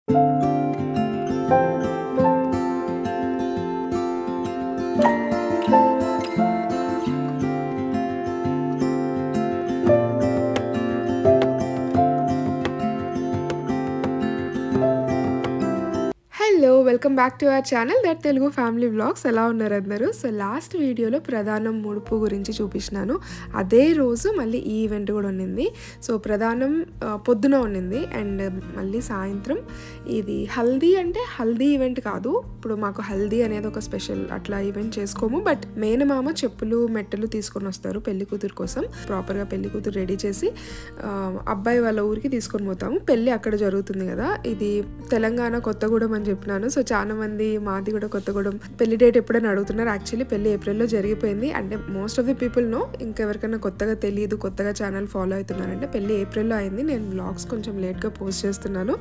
Hello welcome back to our channel that Telugu family vlogs. ఎలా ఉన్నారు అందరూ? సో లాస్ట్ వీడియోలో ప్రధానం ముడుపు గురించి చూపించినాను. అదే రోజు మళ్ళీ ఈ ఈవెంట్ కూడా ఉన్నింది. సో ప్రధానం పొద్దున ఉన్నింది అండ్ మళ్ళీ సాయంత్రం ఇది హల్దీ. అంటే హల్దీ ఈవెంట్ కాదు, ఇప్పుడు మాకు హల్దీ అనేది ఒక స్పెషల్ అట్లా ఈవెంట్ చేసుకోము. బట్ మేనమామ చెప్పులు మెట్టలు తీసుకొని వస్తారు పెళ్లి కూతురు కోసం. ప్రాపర్గా పెళ్లి కూతురు రెడీ చేసి అబ్బాయి వాళ్ళ ఊరికి తీసుకొని పోతాము. పెళ్ళి అక్కడ జరుగుతుంది కదా. ఇది తెలంగాణ కొత్తగూడెం అని చెప్పినాను. సో చాలా మంది మాది కూడా కొత్తగూడెం. పెళ్లి డేట్ ఎప్పుడైనా అడుగుతున్నారు. యాక్చువల్లీ పెళ్లి ఏప్రిల్లో జరిగిపోయింది. అంటే most of the people know. ఇంకెవరికైనా కొత్తగా తెలియదు, కొత్తగా ఛానల్ ఫాలో అవుతున్నారంటే పెళ్లి ఏప్రిల్లో అయింది. నేను వ్లాగ్స్ కొంచెం లేట్గా పోస్ట్ చేస్తున్నాను.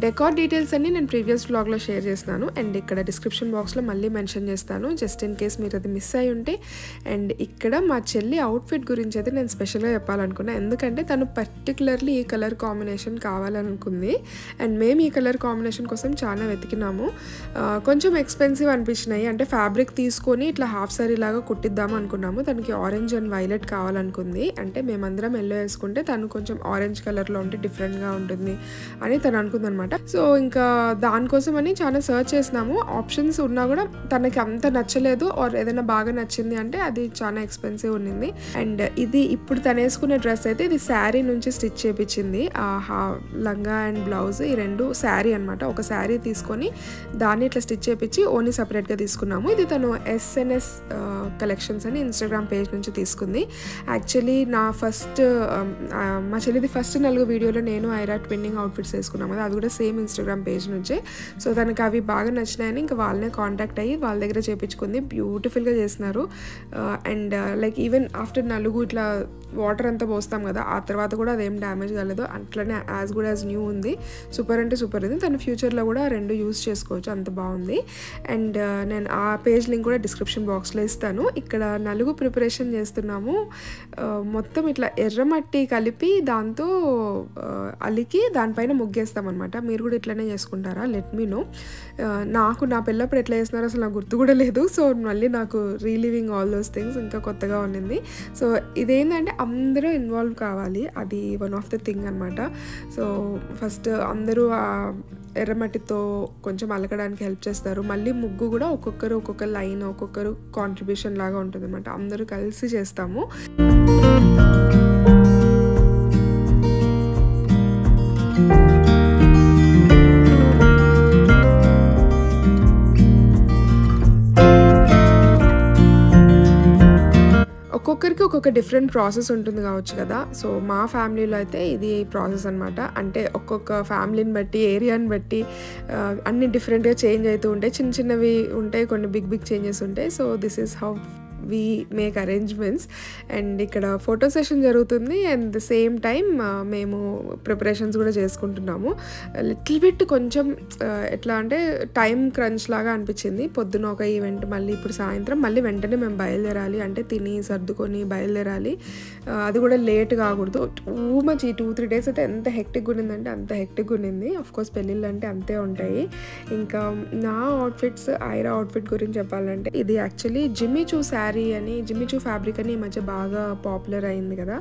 డెకార్ డీటెయిల్స్ అన్ని నేను ప్రీవియస్ వ్లాగ్లో షేర్ చేస్తున్నాను అండ్ ఇక్కడ డిస్క్రిప్షన్ బాక్స్లో మళ్ళీ మెన్షన్ చేస్తాను, జస్ట్ ఇన్ కేస్ మీరు అది మిస్ అయి ఉంటే. అండ్ ఇక్కడ మా చెల్లి అవుట్ఫిట్ గురించి అయితే నేను స్పెషల్గా చెప్పాలనుకున్నా, ఎందుకంటే తను పర్టికులర్లీ ఈ కలర్ కాంబినేషన్ కావాలనుకుంది అండ్ మేము ఈ కలర్ కాంబినేషన్ కోసం చాలా వెతికినాము. కొంచెం ఎక్స్పెన్సివ్ అనిపించినాయి. అంటే ఫ్యాబ్రిక్ తీసుకొని ఇట్లా హాఫ్ సారీ లాగా కుట్టిద్దాం అనుకున్నాము. తనకి ఆరెంజ్ అండ్ వైలెట్ కావాలనుకుంది. అంటే మేమందరం ఎల్లో వేసుకుంటే తను కొంచెం ఆరెంజ్ కలర్లో ఉంటే డిఫరెంట్గా ఉంటుంది అని తను అనుకుంది అనమాట. సో ఇంకా దానికోసం అని చాలా సర్చ్ చేసినాము. ఆప్షన్స్ ఉన్నా కూడా తనకి అంత నచ్చలేదు. ఆర్ ఏదైనా బాగా నచ్చింది అంటే అది చాలా ఎక్స్పెన్సివ్ ఉన్నింది. అండ్ ఇది ఇప్పుడు తను వేసుకునే డ్రెస్ అయితే ఇది శారీ నుంచి స్టిచ్ చేయించింది. లంగా అండ్ బ్లౌజ్ ఈ రెండు శారీ అనమాట. ఒక శారీ తీసుకొని దాన్ని ఇట్లా స్టిచ్ చేయించి ఓన్లీ సపరేట్గా తీసుకున్నాము. ఇది తను ఎస్ఎన్ఎస్ కలెక్షన్స్ అని ఇన్స్టాగ్రామ్ పేజ్ నుంచి తీసుకుంది. యాక్చువల్లీ నా మా చెల్లిది ఫస్ట్ 4 వీడియోలో నేను ఐరా ట్విన్నింగ్ అవుట్ఫిట్స్ వేసుకున్నాము కదా, అది కూడా సేమ్ ఇన్స్టాగ్రామ్ పేజ్ నుంచే. సో తనకు అవి బాగా నచ్చినాయని ఇంకా వాళ్ళనే కాంటాక్ట్ అయ్యి వాళ్ళ దగ్గర చేయించుకుంది. బ్యూటిఫుల్గా చేసినారు. అండ్ లైక్ ఈవెన్ ఆఫ్టర్ నలుగు ఇట్లా వాటర్ అంతా పోస్తాం కదా, ఆ తర్వాత కూడా అదేం డ్యామేజ్ కాలేదు. అట్లనే యాజ్ గుడ్ యాజ్ న్యూ ఉంది. సూపర్ అంటే సూపర్ ఉంది. తను ఫ్యూచర్లో కూడా రెండు యూస్ చేసుకోవచ్చు, అంత బాగుంది. అండ్ నేను ఆ పేజ్ లింక్ కూడా డిస్క్రిప్షన్ బాక్స్లో ఇస్తాను. ఇక్కడ నలుగు ప్రిపరేషన్ చేస్తున్నాము. మొత్తం ఇట్లా ఎర్రమట్టి కలిపి దాంతో అలికి దానిపైన ముగ్గేస్తాం అనమాట. మీరు కూడా ఇట్లనే చేసుకుంటారా? Let me know. నాకు నా పెళ్ళప్పుడు ఎట్లా చేస్తున్నారో అసలు నాకు గుర్తు కూడా లేదు. సో మళ్ళీ నాకు రీలివింగ్ ఆల్ దోస్ థింగ్స్ ఇంకా కొత్తగా ఉన్నింది. సో ఇదేంటంటే అందరూ ఇన్వాల్వ్ కావాలి, అది వన్ ఆఫ్ ద థింగ్ అనమాట. సో ఫస్ట్ అందరూ ఎర్రమట్టితో కొంచెం అలకడానికి హెల్ప్ చేస్తారు. మళ్ళీ ముగ్గు కూడా ఒక్కొక్క లైన్ ఒక్కొక్కరు కాంట్రిబ్యూషన్ లాగా ఉంటుంది అనమాట. అందరూ కలిసి చేస్తాము. ఒక్కొక్కరికి ఒక్కొక్క డిఫరెంట్ ప్రాసెస్ ఉంటుంది కావచ్చు కదా. సో మా ఫ్యామిలీలో అయితే ఇది ప్రాసెస్ అనమాట. అంటే ఒక్కొక్క ఫ్యామిలీని బట్టి ఏరియాని బట్టి అన్ని డిఫరెంట్గా చేంజ్ అవుతూ ఉంటాయి. చిన్నవి ఉంటాయి, కొన్ని బిగ్ చేంజెస్ ఉంటాయి. So this is how we make arrangements. And ఇక్కడ ఫోటో సెషన్ జరుగుతుంది అండ్ ద సేమ్ టైం మేము ప్రిపరేషన్స్ కూడా చేసుకుంటున్నాము. లిటిల్ బిట్ కొంచెం ఎట్లా అంటే టైం క్రంచ్ లాగా అనిపించింది. పొద్దున ఒక ఈవెంట్, మళ్ళీ ఇప్పుడు సాయంత్రం మళ్ళీ వెంటనే మేము బయలుదేరాలి. అంటే తిని సర్దుకొని బయలుదేరాలి. అది కూడా లేట్ కాకూడదు. టూ మచ్ ఈ 2-3 డేస్ అయితే ఎంత హెక్టిక్ ఉన్నిందంటే అంత హెక్టిక్ ఉన్నింది. అఫ్కోర్స్ పెళ్ళిళ్ళు అంటే అంతే ఉంటాయి. ఇంకా నా అవుట్ఫిట్స్, ఐరా అవుట్ఫిట్ గురించి చెప్పాలంటే ఇది యాక్చువల్లీ జిమ్మీ చూ ఫ్యాబ్రిక్ అని ఈ మధ్య బాగా పాపులర్ అయింది కదా.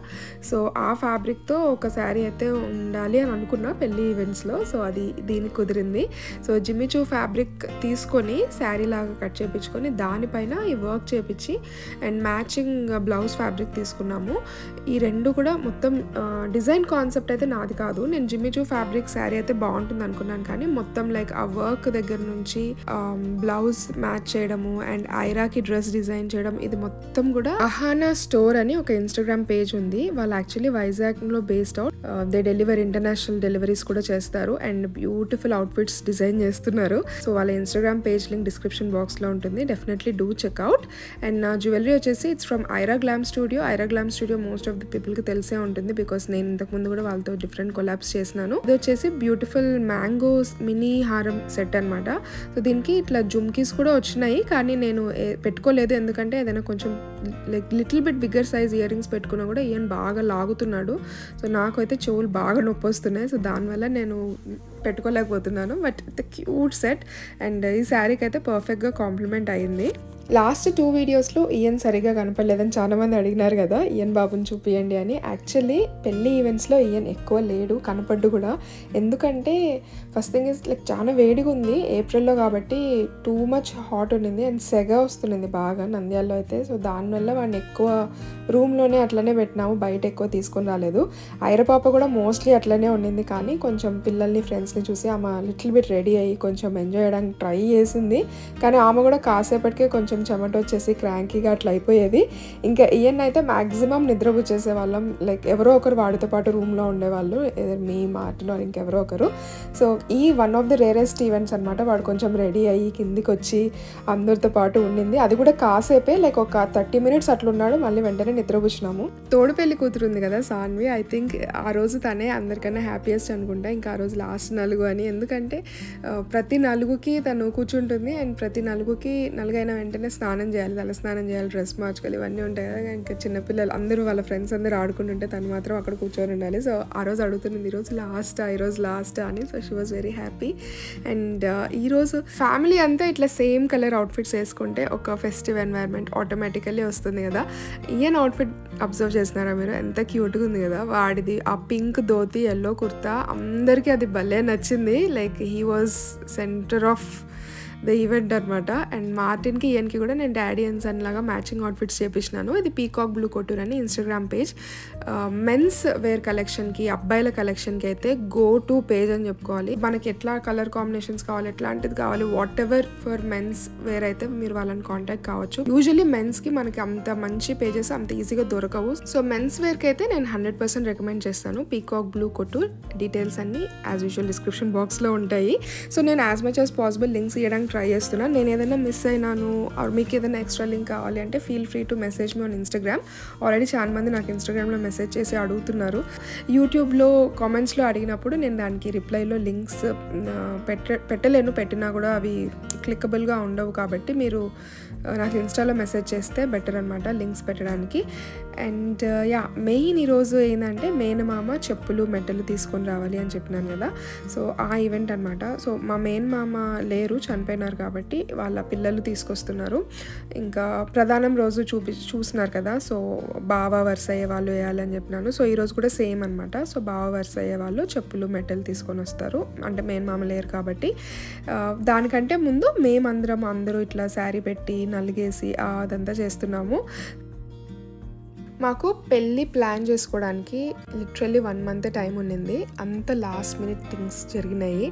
సో ఆ ఫ్యాబ్రిక్తో ఒక శారీ అయితే ఉండాలి అని అనుకున్నా పెళ్ళి ఈవెంట్స్లో. సో అది దీనికి కుదిరింది. సో జిమ్మీ చూ ఫ్యాబ్రిక్ తీసుకొని శారీ లాగా కట్ చేయించుకొని దానిపైన ఈ వర్క్ చేయించి అండ్ మ్యాచింగ్ బ్లౌజ్ ఫ్యాబ్రిక్ తీసుకున్నాము. ఈ రెండు కూడా మొత్తం డిజైన్ కాన్సెప్ట్ అయితే నాది కాదు. నేను జిమ్మీ చూ ఫ్యాబ్రిక్ శారీ అయితే బాగుంటుంది అనుకున్నాను, కానీ మొత్తం లైక్ ఆ వర్క్ దగ్గర నుంచి బ్లౌజ్ మ్యాచ్ చేయడము అండ్ ఐరాకి డ్రెస్ డిజైన్ చేయడం ఇది మొత్తం కూడా అహానా స్టోర్ అని ఒక ఇన్స్టాగ్రామ్ పేజ్ ఉంది. వాళ్ళు యాక్చువల్లీ వైజాగ్లో based out. They deliver international deliveries కూడా చేస్తారు అండ్ బ్యూటిఫుల్ అవుట్ఫిట్స్ డిజైన్ చేస్తున్నారు. సో వాళ్ళ ఇన్స్టాగ్రామ్ పేజ్ లింక్ డిస్క్రిప్షన్ బాక్స్లో ఉంటుంది. Definitely do check out. అండ్ నా జ్యువెలరీ వచ్చేసి it's from Aira glam studio. Aira glam studio most of the పీపుల్కి తెలిసే ఉంటుంది బికాస్ నేను ఇంతకుముందు కూడా వాళ్ళతో డిఫరెంట్ కొలాబ్స్ చేసినాను. ఇది వచ్చేసి బ్యూటిఫుల్ మ్యాంగో మినీ హారం సెట్ అనమాట. సో దీనికి ఇట్లా జుమ్కీస్ కూడా వచ్చినాయి కానీ నేను పెట్టుకోలేదు, ఎందుకంటే ఏదైనా కొంచెం like little bit bigger size ear rings పెట్టుకున్నా కూడా ఈయన బాగా లాగుతున్నాడు. సో నాకైతే చెవులు బాగా నొప్పి వస్తున్నాయి. సో దానివల్ల నేను పెట్టుకోలేకపోతున్నాను. But the cute set and ఈ శారీకి అయితే పర్ఫెక్ట్గా కాంప్లిమెంట్ అయింది. లాస్ట్ 2 వీడియోస్లో ఈయన్ సరిగా కనపడలేదని చాలామంది అడిగినారు కదా, ఈయన్ బాబుని చూపియండి అని. యాక్చువల్లీ పెళ్ళి ఈవెంట్స్లో ఈయన్ ఎక్కువ లేడు, కనపడ్డు కూడా. ఎందుకంటే ఫస్ట్ థింగ్ ఇస్ లైక్ చాలా వేడిగా ఉంది ఏప్రిల్లో కాబట్టి టూ మచ్ హాట్ ఉండింది అండ్ సెగ వస్తుంది బాగా నంద్యాలలో అయితే. సో దానివల్ల వాడిని ఎక్కువ రూమ్లోనే అట్లనే పెట్టినాము, బయట ఎక్కువ తీసుకొని రాలేదు. ఐరపాప కూడా మోస్ట్లీ అట్లనే ఉండింది కానీ కొంచెం పిల్లల్ని ఫ్రెండ్స్ని చూసి ఆమె లిటిల్ బిట్ రెడీ అయ్యి కొంచెం ఎంజాయ్ చేయడానికి ట్రై చేసింది. కానీ ఆమె కూడా కాసేపటికే కొంచెం చెమట వచ్చేసి క్రాంకీగా అట్లా అయిపోయేది. ఇంకా ఈయన అయితే మ్యాక్సిమం నిద్రపుచ్చేసే వాళ్ళం. లైక్ ఎవరో ఒకరు వాడితో పాటు రూమ్లో ఉండేవాళ్ళు, మీ మార్టిన్ ఇంకెవరో ఒకరు. సో ఈ one of the rarest events అనమాట. వాడు కొంచెం రెడీ అయ్యి కిందికి వచ్చి అందరితో పాటు ఉండింది. అది కూడా కాసేపే, లైక్ ఒక 30 minutes అట్లున్నాడు, మళ్ళీ వెంటనే నిద్రపుచ్చినాము. తోడు పెళ్లి కూతురుంది కదా సాన్వి, ఐ థింక్ ఆ రోజు తనే అందరికన్నా హ్యాపీయెస్ట్ అనుకుంటా. ఇంకా ఆ రోజు లాస్ట్ నలుగు అని, ఎందుకంటే ప్రతి నలుగుకి తను కూర్చుంటుంది అండ్ ప్రతి నలుగుకి నలుగైన వెంటనే స్నానం చేయాలి, తల స్నానం చేయాలి, డ్రెస్ మార్చుకోవాలి, ఇవన్నీ ఉంటాయి కదా. ఇంకా చిన్నపిల్లలు అందరూ వాళ్ళ ఫ్రెండ్స్ అందరూ ఆడుకుంటుంటే తను మాత్రం అక్కడ కూర్చొని ఉండాలి. సో ఆ రోజు అడుగుతుంది ఈరోజు లాస్ట్ అని. So she was very happy. And ఈరోజు ఫ్యామిలీ అంతా ఇట్లా సేమ్ కలర్ అవుట్ఫిట్స్ వేసుకుంటే ఒక ఫెస్టివ్ ఎన్వైర్న్మెంట్ ఆటోమేటికల్లీ వస్తుంది కదా. ఈయన అవుట్ఫిట్ అబ్జర్వ్ చేస్తున్నారా మీరు, ఎంత క్యూట్గా ఉంది కదా. వాడిది ఆ పింక్ ధోతి ఎల్లో కుర్తా అందరికీ అది భలే నచ్చింది. Like he was centre of the event అనమాట. అండ్ మార్టిన్కి ఈయనకి కూడా నేను డాడీ అండ్ సన్ లాగా మ్యాచింగ్ అవుట్ఫిట్స్ చేపించినాను. ఇది పీకాక్ బ్లూ కొట్టూర్ అని ఇన్స్టాగ్రామ్ పేజ్. మెన్స్ వేర్ కలెక్షన్కి, అబ్బాయిల కలెక్షన్కి అయితే గో టు పేజ్ అని చెప్పుకోవాలి. మనకి ఎట్లా కలర్ కాంబినేషన్స్ కావాలి, ఎట్లాంటిది కావాలి, whatever for men's wear అయితే మీరు వాళ్ళని కాంటాక్ట్ కావచ్చు. యూజువల్లీ మెన్స్కి మనకి అంత మంచి పేజెస్ అంత ఈజీగా దొరకవు. సో మెన్స్ వేర్కి అయితే నేను 100% రికమెండ్ చేస్తాను పీకాక్ బ్లూ కొట్టూర్. డీటెయిల్స్ అన్ని యాజ్ యూజువల్ డిస్క్రిప్షన్ బాక్స్లో ఉంటాయి. సో నేను as much as possible links ఇవ్వడానికి ట్రై చేస్తున్నాను. నేను ఏదైనా మిస్ అయినాను ఆర్ మీకు ఏదైనా ఎక్స్ట్రా లింక్ కావాలి అంటే feel free to message me on Instagram. Already చాలా మంది నాకు ఇన్స్టాగ్రామ్లో మెసేజ్ చేసి అడుగుతున్నారు. యూట్యూబ్లో కామెంట్స్లో అడిగినప్పుడు నేను దానికి రిప్లైలో లింక్స్ పెట్టలేను, పెట్టినా కూడా అవి క్లిక్కబుల్గా ఉండవు. కాబట్టి మీరు నాకు ఇన్స్టాలో మెసేజ్ చేస్తే బెటర్ అనమాట లింక్స్ పెట్టడానికి. అండ్ మెయిన్ ఈరోజు ఏంటంటే మేనమామ చెప్పులు మెట్టలు తీసుకొని రావాలి అని చెప్పినాను కదా. సో ఆ ఈవెంట్ అనమాట. సో మా మేనమామ లేరు, చనిపోయినారు కాబట్టి వాళ్ళ పిల్లలు తీసుకొస్తున్నారు. ఇంకా ప్రధానం రోజు చూస్తున్నారు కదా. సో బావ వరుస అయ్యే వాళ్ళు వేయాలని చెప్పినాను. సో ఈరోజు కూడా సేమ్ అనమాట. సో బావ వరుస అయ్యే వాళ్ళు చెప్పులు మెట్టలు తీసుకొని వస్తారు, అంటే మేనమామ లేరు కాబట్టి. దానికంటే ముందు అందరూ ఇట్లా శారీ పెట్టి నలిగేసి అదంతా చేస్తున్నాము. మాకు పెళ్ళి ప్లాన్ చేసుకోవడానికి లిటరల్లీ 1 month టైం ఉండింది. అంత లాస్ట్ మినిట్ థింగ్స్ జరిగినాయి.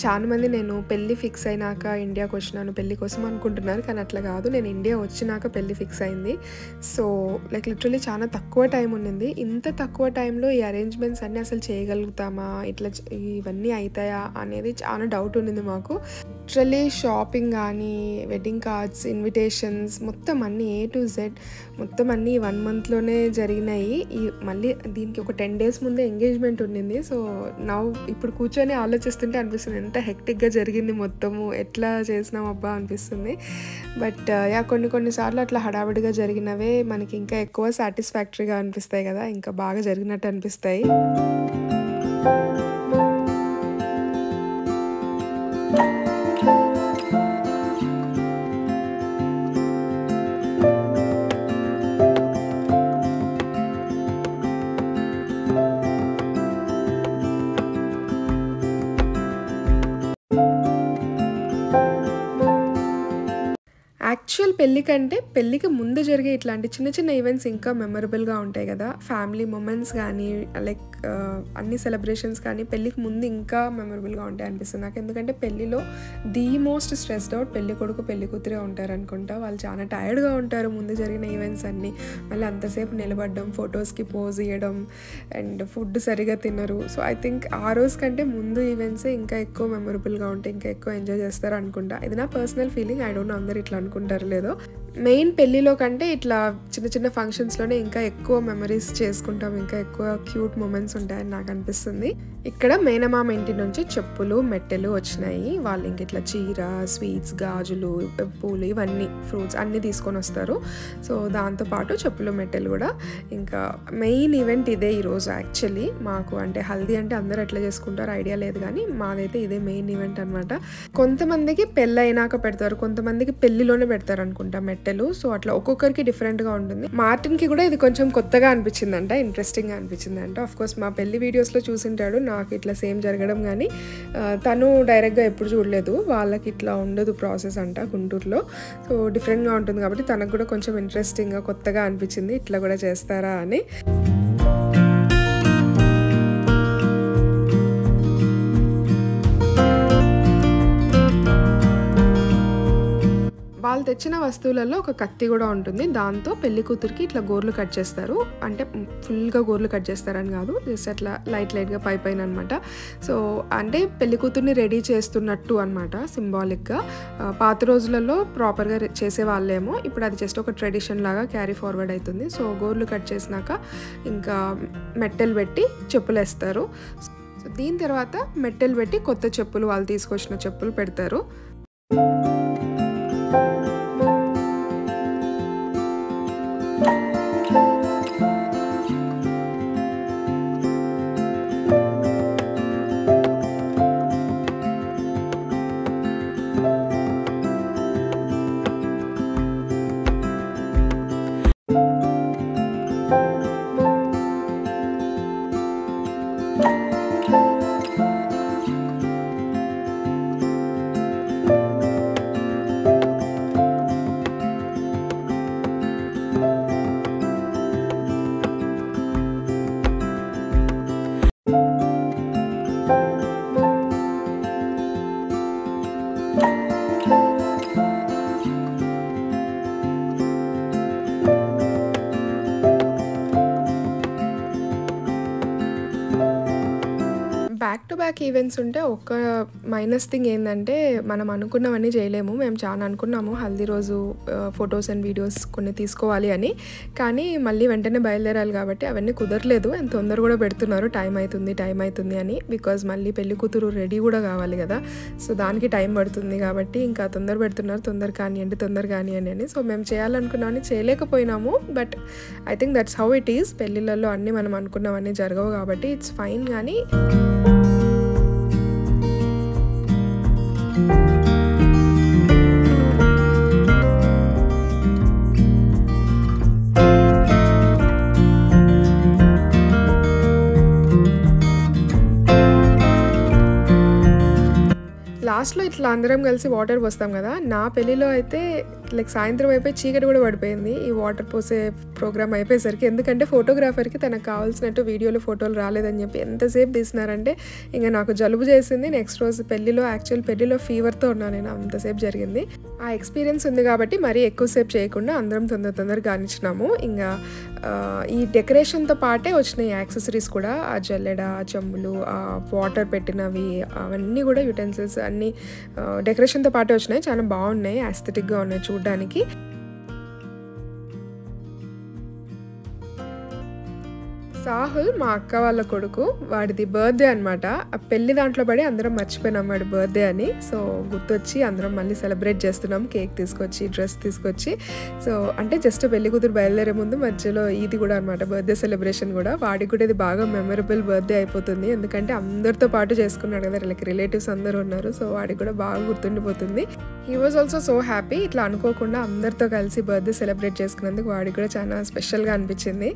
చాలామంది నేను పెళ్ళి ఫిక్స్ అయినాక ఇండియాకి వచ్చినాను పెళ్ళి కోసం అనుకుంటున్నారు, కానీ అట్లా కాదు. నేను ఇండియా వచ్చినాక పెళ్ళి ఫిక్స్ అయింది. సో లైక్ లిటరల్లీ చాలా తక్కువ టైం ఉండింది. ఇంత తక్కువ టైంలో ఈ అరేంజ్మెంట్స్ అన్నీ అసలు చేయగలుగుతామా, ఇట్లా ఇవన్నీ అవుతాయా అనేది చాలా డౌట్ ఉండింది మాకు. లిటరల్లీ షాపింగ్ కానీ, వెడ్డింగ్ కార్డ్స్, ఇన్విటేషన్స్ మొత్తం అన్నీ A to Z మొత్తం అన్నీ 1 monthలోనే జరిగినాయి. మళ్ళీ దీనికి ఒక 10 days ముందే ఎంగేజ్మెంట్ ఉండింది. సో ఇప్పుడు కూర్చొని ఆలోచిస్తుంటే అనిపిస్తుంది ఎంత హెక్టిక్గా జరిగింది మొత్తము, ఎట్లా చేసినాం అబ్బా అనిపిస్తుంది. బట్ కొన్నిసార్లు అట్లా హడావిడిగా జరిగినవే మనకి ఇంకా ఎక్కువ సాటిస్ఫాక్టరీగా అనిపిస్తాయి కదా, ఇంకా బాగా జరిగినట్టు అనిపిస్తాయి. యాక్చువల్ పెళ్లి కంటే పెళ్ళికి ముందు జరిగే ఇట్లాంటి చిన్న చిన్న ఈవెంట్స్ ఇంకా మెమరబుల్గా ఉంటాయి కదా. ఫ్యామిలీ మూమెంట్స్ కానీ లైక్ అన్ని సెలబ్రేషన్స్ కానీ పెళ్ళికి ముందు ఇంకా మెమరబుల్గా ఉంటాయి అనిపిస్తుంది నాకు. ఎందుకంటే పెళ్ళిలో ది మోస్ట్ స్ట్రెస్డ్ అవుట్ పెళ్ళి కొడుకు పెళ్ళి కూతురే ఉంటారు అనుకుంటా. వాళ్ళు చాలా టైర్డ్గా ఉంటారు ముందు జరిగిన ఈవెంట్స్ అన్నీ. మళ్ళీ అంతసేపు నిలబడడం, ఫొటోస్కి పోజ్ ఇవ్వడం అండ్ ఫుడ్ సరిగా తినరు. సో ఐ థింక్ ఆ రోజు కంటే ముందు ఈవెంట్సే ఇంకా ఎక్కువ మెమరబుల్గా ఉంటాయి, ఇంకా ఎక్కువ ఎంజాయ్ చేస్తారు అనుకుంటా. ఇది నా personal feeling. I don't know అందరు ఇట్లా అనుకుంటారు లేదో. మెయిన్ పెళ్ళిలో కంటే ఇట్లా చిన్న చిన్న ఫంక్షన్స్లోనే ఇంకా ఎక్కువ మెమరీస్ చేసుకుంటాం, ఇంకా ఎక్కువ క్యూట్ మూమెంట్స్ ఉంటాయని నాకు అనిపిస్తుంది. ఇక్కడ మేనమామ ఇంటి నుంచి చెప్పులు మెట్టెలు వచ్చినాయి. వాళ్ళు ఇంక ఇట్లా చీర, స్వీట్స్, గాజులు, పూలు, ఇవన్నీ ఫ్రూట్స్ అన్నీ తీసుకొని వస్తారు. సో దాంతోపాటు చెప్పులు మెట్టెలు కూడా. ఇంకా మెయిన్ ఈవెంట్ ఇదే ఈరోజు యాక్చువల్లీ మాకు. అంటే హల్దీ అంటే అందరూ ఎట్లా చేసుకుంటారో ఐడియా లేదు, కానీ మాదైతే ఇదే మెయిన్ ఈవెంట్ అనమాట. కొంతమందికి పెళ్ళి అయినాక పెడతారు, కొంతమందికి పెళ్లిలోనే పెడతారు అనుకుంటా మెట్టెలు. సో అట్లా ఒక్కొక్కరికి డిఫరెంట్గా ఉంటుంది. మార్టిన్కి కూడా ఇది కొంచెం కొత్తగా అనిపించిందంట, ఇంట్రెస్టింగ్గా అనిపించిందంట. ఆఫ్కోర్స్ మా పెళ్లి వీడియోస్లో చూసింటాడు నాకు ఇట్లా సేమ్ జరగడం, కానీ తను డైరెక్ట్గా ఎప్పుడు చూడలేదు. వాళ్ళకి ఇట్లా ఉండదు ప్రాసెస్ అంట గుంటూరులో. సో డిఫరెంట్గా ఉంటుంది కాబట్టి తనకు కూడా కొంచెం ఇంట్రెస్టింగ్గా కొత్తగా అనిపించింది, ఇట్లా కూడా చేస్తారా అని. వాళ్ళు తెచ్చిన వస్తువులలో ఒక కత్తి కూడా ఉంటుంది. దాంతో పెళ్లి కూతురికి ఇట్లా గోర్లు కట్ చేస్తారు. అంటే ఫుల్గా గోర్లు కట్ చేస్తారని కాదు, జస్ట్ అట్లా లైట్గా పైన అనమాట. సో అంటే పెళ్లి కూతుర్ని రెడీ చేస్తున్నట్టు అనమాట సింబాలిక్గా. పాత రోజులలో ప్రాపర్గా చేసే వాళ్ళేమో, ఇప్పుడు అది జస్ట్ ఒక ట్రెడిషన్ లాగా క్యారీ ఫార్వర్డ్ అవుతుంది. సో గోర్లు కట్ చేసినాక ఇంకా మెట్టెలు పెట్టి చెప్పులు వేస్తారు. సో దీని తర్వాత మెట్టెలు పెట్టి కొత్త చెప్పులు, వాళ్ళు తీసుకొచ్చిన చెప్పులు పెడతారు. బ్యాక్ టు బ్యాక్ ఈవెంట్స్ ఉంటే ఒక మైనస్ థింగ్ ఏంటంటే మనం అనుకున్నవన్నీ చేయలేము. మేము చాలా అనుకున్నాము హల్దీ రోజు ఫొటోస్ అండ్ వీడియోస్ కొన్ని తీసుకోవాలి అని, కానీ మళ్ళీ వెంటనే బయలుదేరాలి కాబట్టి అవన్నీ కుదరలేదు. అండ్ తొందర కూడా పెడుతున్నారు, టైం అవుతుంది అని. బికాజ్ మళ్ళీ పెళ్లి కూతురు రెడీ కూడా కావాలి కదా, సో దానికి టైం పడుతుంది కాబట్టి ఇంకా తొందర పెడుతున్నారు. తొందర కానివ్వండి అని. సో మేము చేయాలనుకున్నామని చేయలేకపోయినాము. But I think that's how it is. పెళ్ళిళ్ళలో అన్నీ మనం అనుకున్నవన్నీ జరగవు కాబట్టి ఇట్స్ ఫైన్. కానీ లాస్ట్లో ఇట్లా అందరం కలిసి వాటర్ పోస్తాం కదా. నా పెళ్ళిలో అయితే లైక్ సాయంత్రం అయిపోయి చీకటి కూడా పడిపోయింది ఈ వాటర్ పోసే ప్రోగ్రామ్ అయిపోయేసరికి. ఎందుకంటే ఫోటోగ్రాఫర్కి తనకు కావాల్సినట్టు వీడియోలు ఫోటోలు రాలేదని చెప్పి ఎంతసేపు తీసినారంటే ఇంకా నాకు జలుబు చేసింది. నెక్స్ట్ రోజు పెళ్ళిలో ఫీవర్తో ఉన్నాను నేను, అంతసేపు జరిగింది. ఆ ఎక్స్పీరియన్స్ ఉంది కాబట్టి మరీ ఎక్కువసేపు చేయకుండా అందరం తొందరగా కానిచ్చినాము. ఇంకా ఈ డెకరేషన్తో పాటే వచ్చినాయి యాక్సెసరీస్ కూడా, ఆ జల్లెడ, చెంబులు, ఆ వాటర్ పెట్టినవి, అవన్నీ కూడా యుటెన్సిల్స్ అన్నీ డెకరేషన్తో పాటే వచ్చినాయి. చాలా బాగున్నాయి, యాస్థెటిక్గా ఉన్నాయి చూడడానికి. సాహుల్ మా అక్క వాళ్ళ కొడుకు, వాడిది బర్త్డే అనమాట. ఆ పెళ్లి దాంట్లో పడి అందరం మర్చిపోయినాం వాడి బర్త్డే అని. సో గుర్తొచ్చి అందరం మళ్ళీ సెలబ్రేట్ చేస్తున్నాం, కేక్ తీసుకొచ్చి డ్రెస్ తీసుకొచ్చి. సో అంటే జస్ట్ పెళ్లి కూతురు బయలుదేరే ముందు మధ్యలో ఇది కూడా అనమాట, బర్త్డే సెలబ్రేషన్ కూడా. వాడికి కూడా ఇది బాగా మెమరబుల్ బర్త్డే అయిపోతుంది, ఎందుకంటే అందరితో పాటు చేసుకున్నాడు కదా, లైక్ రిలేటివ్స్ అందరూ ఉన్నారు. సో వాడికి కూడా బాగా గుర్తుండిపోతుంది. He was also so happy. ఇట్లా అనుకోకుండా అందరితో కలిసి బర్త్డే సెలబ్రేట్ చేసుకున్నందుకు వాడికి కూడా చాలా స్పెషల్గా అనిపించింది.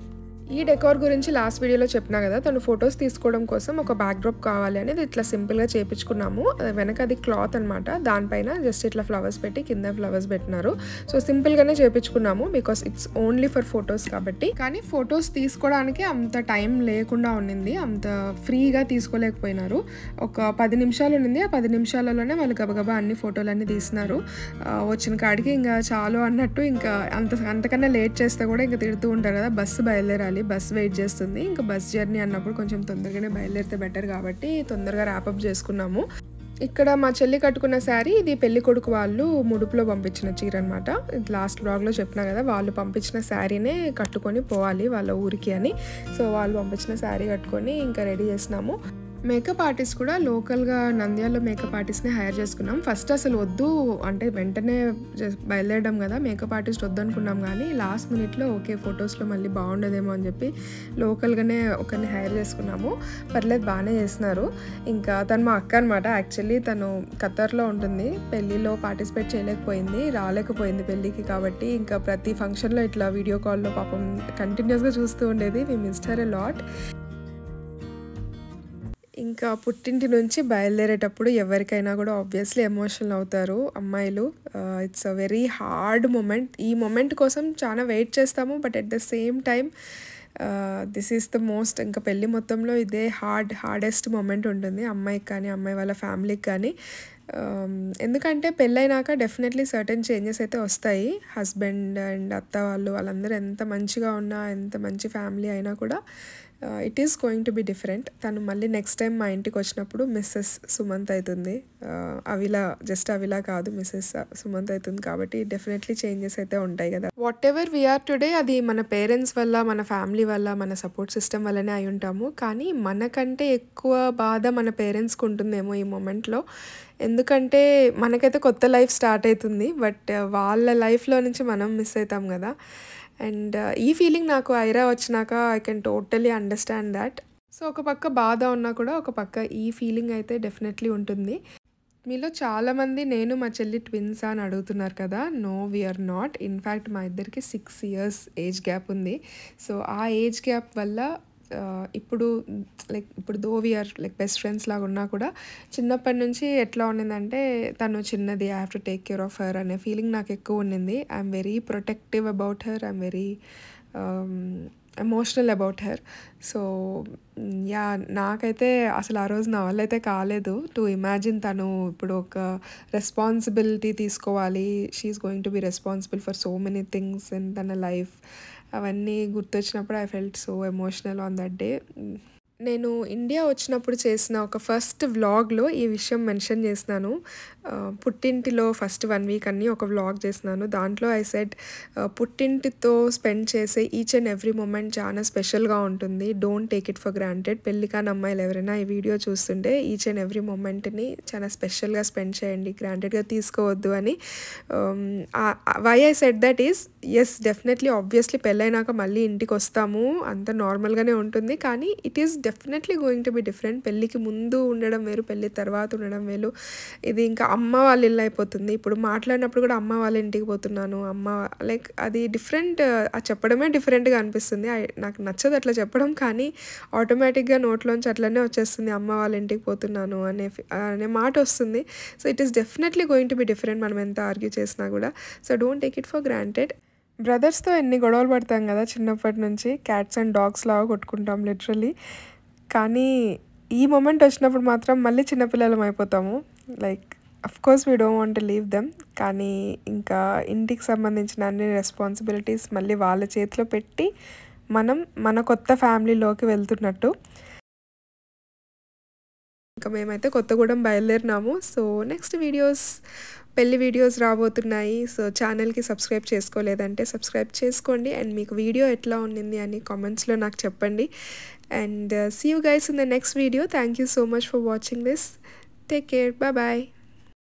ఈ డెకోర్ గురించి లాస్ట్ వీడియోలో చెప్పినా కదా, తను ఫొటోస్ తీసుకోవడం కోసం ఒక బ్యాక్డ్రాప్ కావాలి అనేది ఇట్లా సింపుల్గా చేయించుకున్నాము. వెనక అది క్లాత్ అనమాట, దానిపైన జస్ట్ ఇట్లా ఫ్లవర్స్ పెట్టి కింద ఫ్లవర్స్ పెట్టినారు. సో సింపుల్గానే చేయించుకున్నాము because it's only for photos కాబట్టి. కానీ ఫొటోస్ తీసుకోవడానికి అంత టైం లేకుండా ఉండింది, అంత ఫ్రీగా తీసుకోలేకపోయినారు. ఒక 10 నిమిషాలు ఉండింది, ఆ 10 నిమిషాలలోనే వాళ్ళు గబగబా అన్ని ఫోటోలన్నీ తీసినారు. వచ్చిన కాడికి ఇంకా చాలు అన్నట్టు, ఇంకా అంతకన్నా లేట్ చేస్తే కూడా ఇంకా తిడుతూ ఉంటారు కదా, బస్సు బయలుదేరాలి, బస్ వెయిట్ చేస్తుంది. ఇంకా బస్ జర్నీ అన్నప్పుడు కొంచెం తొందరగానే బయలుదేరితే బెటర్ కాబట్టి తొందరగా ర్యాపప్ చేసుకున్నాము. ఇక్కడ మా చెల్లి కట్టుకున్న శారీ, ఇది పెళ్లి కొడుకు వాళ్ళు ముడుపులో పంపించిన చీర అనమాట. లాస్ట్ బ్లాగ్లో చెప్పినా కదా, వాళ్ళు పంపించిన శారీనే కట్టుకొని పోవాలి వాళ్ళ ఊరికి అని. సో వాళ్ళు పంపించిన శారీ కట్టుకొని ఇంకా రెడీ చేసినాము. మేకప్ ఆర్టిస్ట్ కూడా లోకల్గా నంద్యాలలో మేకప్ ఆర్టిస్ట్ని హైర్ చేసుకున్నాం. ఫస్ట్ అసలు వద్దు అంటే వెంటనే బయలుదేరడం కదా, మేకప్ ఆర్టిస్ట్ వద్దు అనుకున్నాం. కానీ లాస్ట్ మినిట్లో ఓకే ఫొటోస్లో మళ్ళీ బాగుండదేమో అని చెప్పి లోకల్గానే ఒకరిని హైర్ చేసుకున్నాము. పర్లేదు బాగానే చేస్తున్నారు. ఇంకా తను మా అక్క అనమాట. యాక్చువల్లీ తను ఖతర్లో ఉంటుంది, పెళ్ళిలో పార్టిసిపేట్ చేయలేకపోయింది, రాలేకపోయింది పెళ్ళికి. కాబట్టి ఇంకా ప్రతి ఫంక్షన్లో ఇట్లా వీడియో కాల్లో పాపం కంటిన్యూస్గా చూస్తూ ఉండేది. We missed her a lot. ఇంకా పుట్టింటి నుంచి బయలుదేరేటప్పుడు ఎవరికైనా కూడా ఆబ్వియస్లీ ఎమోషనల్ అవుతారు అమ్మాయిలు. It's a very hard moment. ఈ మూమెంట్ కోసం చాలా వెయిట్ చేస్తాము, but at the same time this is the most, ఇంకా పెళ్ళి మొత్తంలో ఇదే హార్డెస్ట్ మూమెంట్ ఉంటుంది అమ్మాయికి కానీ అమ్మాయి వాళ్ళ ఫ్యామిలీకి కానీ. ఎందుకంటే పెళ్ళైనాక డెఫినెట్లీ సర్టెన్ చేంజెస్ అయితే వస్తాయి. హస్బెండ్ అండ్ అత్త వాళ్ళందరూ ఎంత మంచిగా ఉన్నా, ఎంత మంచి ఫ్యామిలీ అయినా కూడా it is going to be different. తను మళ్ళీ నెక్స్ట్ టైం మా ఇంటికి వచ్చినప్పుడు మిస్సెస్ సుమంత్ అవుతుంది. అవిలా కాదు, మిస్సెస్ సుమంత్ అవుతుంది. కాబట్టి డెఫినెట్లీ చేంజెస్ అయితే ఉంటాయి కదా. వాట్ ఎవర్ వీఆర్ టుడే అది మన పేరెంట్స్ వల్ల, మన ఫ్యామిలీ వల్ల, మన సపోర్ట్ సిస్టమ్ వల్లనే అయి ఉంటాము. కానీ మనకంటే ఎక్కువ బాధ మన పేరెంట్స్కి ఉంటుందేమో ఈ మూమెంట్లో. ఎందుకంటే మనకైతే కొత్త లైఫ్ స్టార్ట్ అవుతుంది, బట్ వాళ్ళ లైఫ్లో నుంచి మనం మిస్ అవుతాం కదా. అండ్ ఈ ఫీలింగ్ నాకు ఐరా వచ్చినాక I can totally understand that. So ఒక పక్క బాధ ఉన్నా కూడా ఒక పక్క ఈ ఫీలింగ్ అయితే డెఫినెట్లీ ఉంటుంది. మీలో చాలామంది నేను మా చెల్లి ట్విన్స్ అని అడుగుతున్నారు కదా. No, we are not. ఇన్ఫ్యాక్ట్ మా ఇద్దరికి 6 years ఏజ్ గ్యాప్ ఉంది. సో ఆ ఏజ్ గ్యాప్ వల్ల ఇప్పుడు దో వీఆర్ బెస్ట్ ఫ్రెండ్స్ లాగా ఉన్నా కూడా చిన్నప్పటి నుంచి ఎట్లా ఉండిందంటే, తను చిన్నది, I have to take care of her అనే ఫీలింగ్ నాకు ఎక్కువ ఉండింది. I'm very protective about her, I'm very emotional about her. So yeah, నాకైతే అసలు ఆ రోజు నా వల్ల అయితే కాలేదు టు ఇమాజిన్ తను ఇప్పుడు ఒక రెస్పాన్సిబిలిటీ తీసుకోవాలి. She is going to be responsible for so many things in తన లైఫ్. అవన్నీ గుర్తొచ్చినప్పుడు I felt so emotional on that day. నేను ఇండియా వచ్చినప్పుడు చేసిన ఒక ఫస్ట్ వ్లాగ్లో ఈ విషయం మెన్షన్ చేసినాను. పుట్టింటిలో ఫస్ట్ 1 week అన్నీ ఒక వ్లాగ్ చేసినాను. దాంట్లో ఐ సెడ్ పుట్టింటితో స్పెండ్ చేసే ఈచ్ అండ్ ఎవ్రీ మూమెంట్ చాలా స్పెషల్గా ఉంటుంది. Don't take it for granted. పెళ్ళికాని అమ్మాయిలు ఎవరైనా ఈ వీడియో చూస్తుంటే ఈచ్ అండ్ ఎవ్రీ మూమెంట్ని చాలా స్పెషల్గా స్పెండ్ చేయండి, గ్రాంటెడ్గా తీసుకోవద్దు అని. Why I said that is, yes definitely obviously పెళ్ళైనాక మళ్ళీ ఇంటికి వస్తాము, అంత నార్మల్గానే ఉంటుంది. కానీ it is definitely going to be different. పెళ్ళికి ముందు ఉండడం వేరు, పెళ్ళి తర్వాత ఉండడం వేరు. ఇది ఇంకా అమ్మ వాళ్ళ ఇల్లు అయిపోతుంది. ఇప్పుడు మాట్లాడినప్పుడు కూడా అమ్మ వాళ్ళ ఇంటికి పోతున్నాను, అది డిఫరెంట్. అది చెప్పడమే డిఫరెంట్గా అనిపిస్తుంది. నాకు నచ్చదు అట్లా చెప్పడం, కానీ ఆటోమేటిక్గా నోట్లోంచి అట్లనే వచ్చేస్తుంది, అమ్మ వాళ్ళ ఇంటికి పోతున్నాను అనే మాట వస్తుంది. So it is definitely going to be different, మనం ఎంత ఆర్గ్యూ చేసినా కూడా. So don't take it for granted. బ్రదర్స్తో ఎన్ని గొడవలు పడతాం కదా చిన్నప్పటి నుంచి, క్యాట్స్ అండ్ డాగ్స్ లాగా కొట్టుకుంటాం లిటరలీ. కానీ ఈ మూమెంట్ వచ్చినప్పుడు మాత్రం మళ్ళీ చిన్నపిల్లలం అయిపోతాము. Of course we don't want to leave them. కానీ ఇంకా ఇంటికి సంబంధించిన అన్ని రెస్పాన్సిబిలిటీస్ మళ్ళీ వాళ్ళ చేతిలో పెట్టి మనం మన కొత్త ఫ్యామిలీలోకి వెళ్తున్నట్టు. ఇంకా మేమైతే కొత్తగూడెం బయలుదేరినాము. సో నెక్స్ట్ పెళ్లి వీడియోస్ రాబోతున్నాయి. సో ఛానల్కి సబ్స్క్రైబ్ చేసుకోలేదంటే సబ్స్క్రైబ్ చేసుకోండి. అండ్ మీకు వీడియో ఎట్లా ఉండింది అని కామెంట్స్లో నాకు చెప్పండి. And see you guys in the next video. Thank you so much for watching this. Take care. Bye bye.